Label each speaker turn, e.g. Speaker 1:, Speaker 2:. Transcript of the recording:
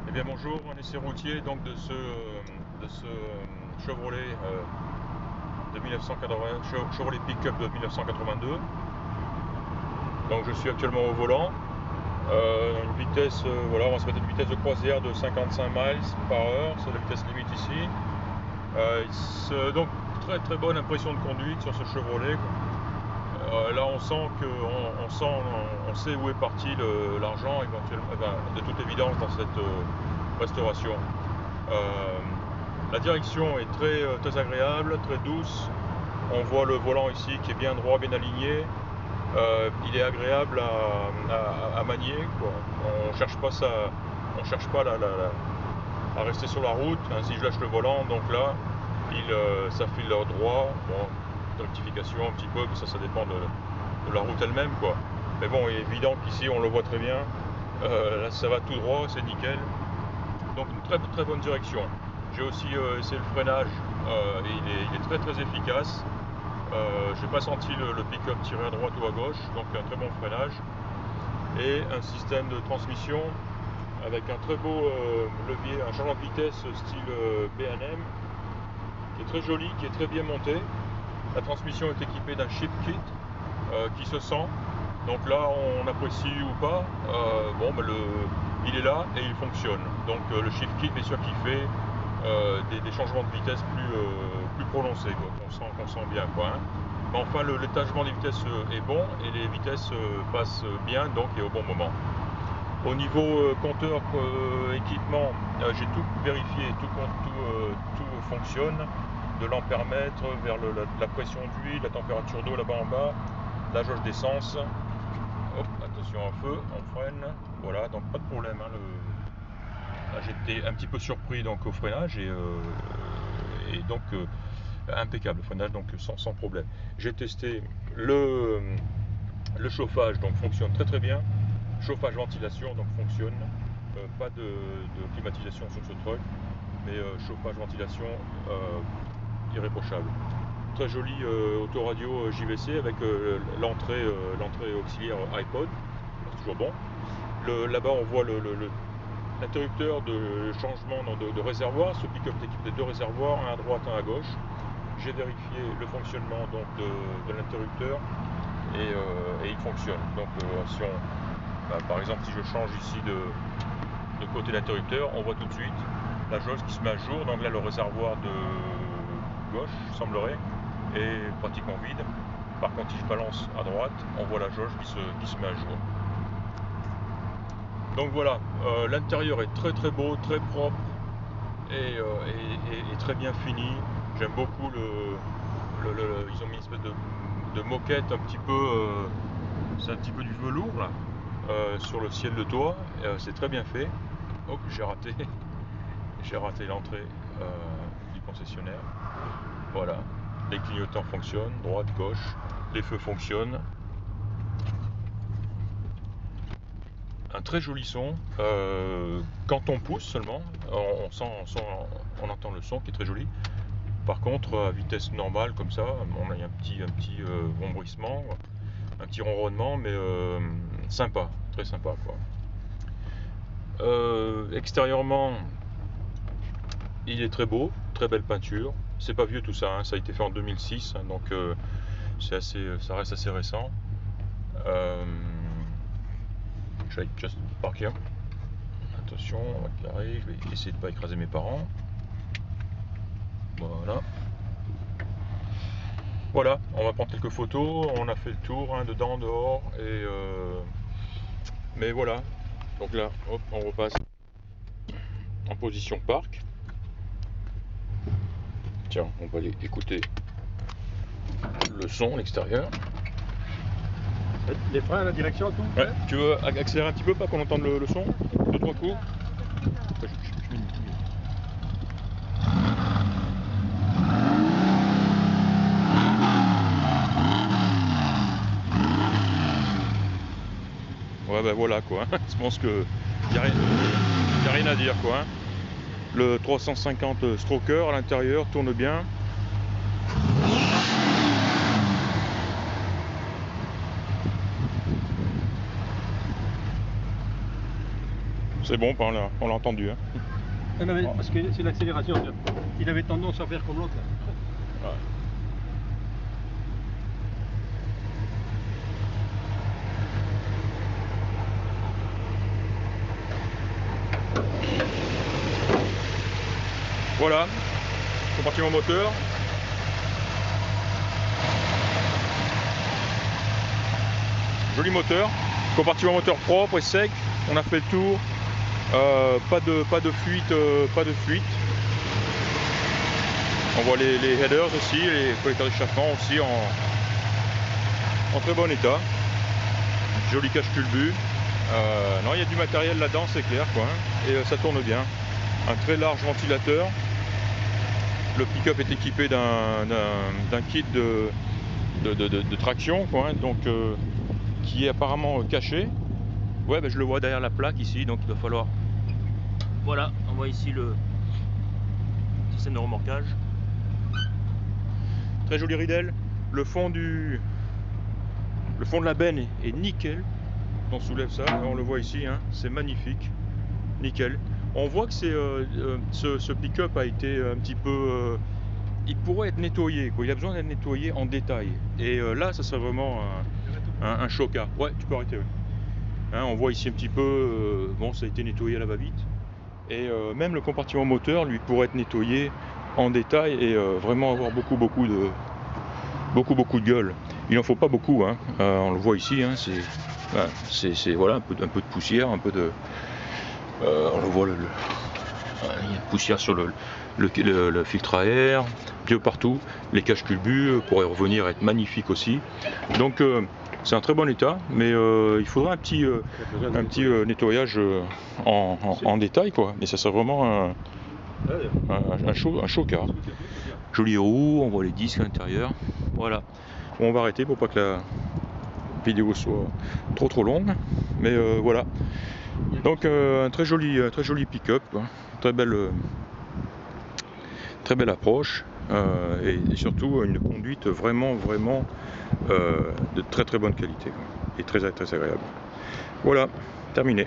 Speaker 1: Eh bien bonjour, un essai routier donc de ce Chevrolet de 1980, Chevrolet Pick-up de 1982. Donc je suis actuellement au volant, une vitesse, voilà, on va se mettre une vitesse de croisière de 55 miles par heure, c'est la vitesse limite ici. Donc très bonne impression de conduite sur ce Chevrolet. Là on sent on sait où est parti l'argent éventuellement, de toute évidence dans cette restauration. La direction est très agréable, très douce. On voit le volant ici qui est bien droit, bien aligné. Il est agréable à manier, quoi. On cherche pas à rester sur la route. Si je lâche le volant, donc là ça file droit. Bon, rectification un petit peu, mais ça dépend de la route elle-même, quoi. Mais bon, il est évident qu'ici on le voit très bien. Là ça va tout droit, c'est nickel. Donc une très bonne direction. J'ai aussi essayé le freinage, il est très efficace. J'ai pas senti le pick-up tirer à droite ou à gauche, donc un très bon freinage. Et un système de transmission avec un très beau levier, un changement de vitesse style B&M, qui est très joli, qui est très bien monté. La transmission est équipée d'un shift kit qui se sent. Donc là, on apprécie ou pas, il est là et il fonctionne. Donc le shift kit, bien sûr, qui fait des changements de vitesse plus prononcés, qu'on sent bien, quoi, hein. Mais enfin, l'étagement des vitesses est bon et les vitesses passent bien, donc et au bon moment. Au niveau compteur équipement, j'ai tout vérifié, tout fonctionne, de l'ampèremètre vers la pression d'huile, la température d'eau là-bas en bas, la jauge d'essence. Hop, attention au feu, on freine, voilà, donc pas de problème, hein, là, j'étais un petit peu surpris donc au freinage et donc impeccable le freinage, donc sans problème. J'ai testé le chauffage, donc fonctionne très bien. Chauffage ventilation, donc fonctionne. Pas de climatisation sur ce truc, mais chauffage ventilation irréprochable. Très joli autoradio JVC avec l'entrée auxiliaire iPod, c'est toujours bon. Là-bas on voit l'interrupteur de changement de réservoir. Ce pick-up est équipé de deux réservoirs, un à droite, un à gauche. J'ai vérifié le fonctionnement donc de l'interrupteur et il fonctionne. Donc par exemple, si je change ici de côté d'interrupteur, on voit tout de suite la jauge qui se met à jour. Donc là, le réservoir de gauche semblerait est pratiquement vide. Par contre, si je balance à droite, on voit la jauge qui se met à jour. Donc voilà, l'intérieur est très beau, très propre et très bien fini. J'aime beaucoup ils ont mis une espèce de moquette un petit peu, c'est un petit peu du velours là, sur le ciel de toit. C'est très bien fait. Oh, j'ai raté l'entrée du concessionnaire. Voilà, les clignotants fonctionnent, droite, gauche, les feux fonctionnent. Un très joli son. Quand on pousse seulement, on entend le son qui est très joli. Par contre, à vitesse normale comme ça, on a un petit ronbrissement, un petit ronronnement, mais sympa, très sympa, quoi. Extérieurement, il est très beau, très belle peinture. C'est pas vieux tout ça, hein, ça a été fait en 2006, hein, donc ça reste assez récent. Je vais just park here. Attention, on va carrer, je vais essayer de ne pas écraser mes parents. Voilà, on va prendre quelques photos. On a fait le tour, hein, dedans, dehors, mais voilà. Donc là, hop, on repasse en position parc. Tiens, on va aller écouter le son, l'extérieur.
Speaker 2: Les freins, la direction, tout.
Speaker 1: Ouais. Tu veux accélérer un petit peu, pas qu'on entende le son? 2-3 coups. Ouais, ben voilà, quoi. Je pense que y a rien à dire, quoi. Le 350 stroker à l'intérieur tourne bien. C'est bon, on l'a entendu. Hein.
Speaker 2: Non, mais parce que c'est l'accélération. Il avait tendance à faire comme l'autre.
Speaker 1: Ouais. Voilà, compartiment moteur. Joli moteur, compartiment moteur propre et sec. On a fait le tour. Pas de fuite, On voit les headers aussi, les collecteurs d'échappement aussi en très bon état. Joli cache-culbut. Non, il y a du matériel là-dedans, c'est clair, quoi. Hein. Et ça tourne bien. Un très large ventilateur. Le pick-up est équipé d'un kit de traction, quoi. Hein, donc, qui est apparemment caché. Ouais, je le vois derrière la plaque ici, donc il va falloir. Voilà, on voit ici le système de remorquage. Très joli ridel. Le fond de la benne est nickel. On soulève ça, on le voit ici, hein, c'est magnifique, nickel. On voit que ce pick-up a été un petit peu, il pourrait être nettoyé, quoi. Il a besoin d'être nettoyé en détail. Et là, ça serait vraiment un choca. Ouais, tu peux arrêter. Ouais. Hein, on voit ici un petit peu, bon, ça a été nettoyé à la va-vite. Et même le compartiment moteur, lui, pourrait être nettoyé en détail et vraiment avoir beaucoup de gueule. Il n'en faut pas beaucoup, hein. On le voit ici, hein, c'est voilà, un peu de poussière, un peu de. On le voit, il y a de poussière sur le filtre à air, un peu partout. Les cache-culbut pourraient revenir être magnifiques aussi. Donc c'est un très bon état, mais il faudrait un petit nettoyage en détail, quoi. Mais ça serait vraiment un choca. Jolie roue, on voit les disques à l'intérieur. Voilà. Bon, on va arrêter pour pas que la vidéo soit trop longue. Mais voilà. Donc un très joli pick-up, hein. Très belle approche. Et surtout une conduite vraiment de très bonne qualité, quoi. Et très agréable. Voilà, terminé.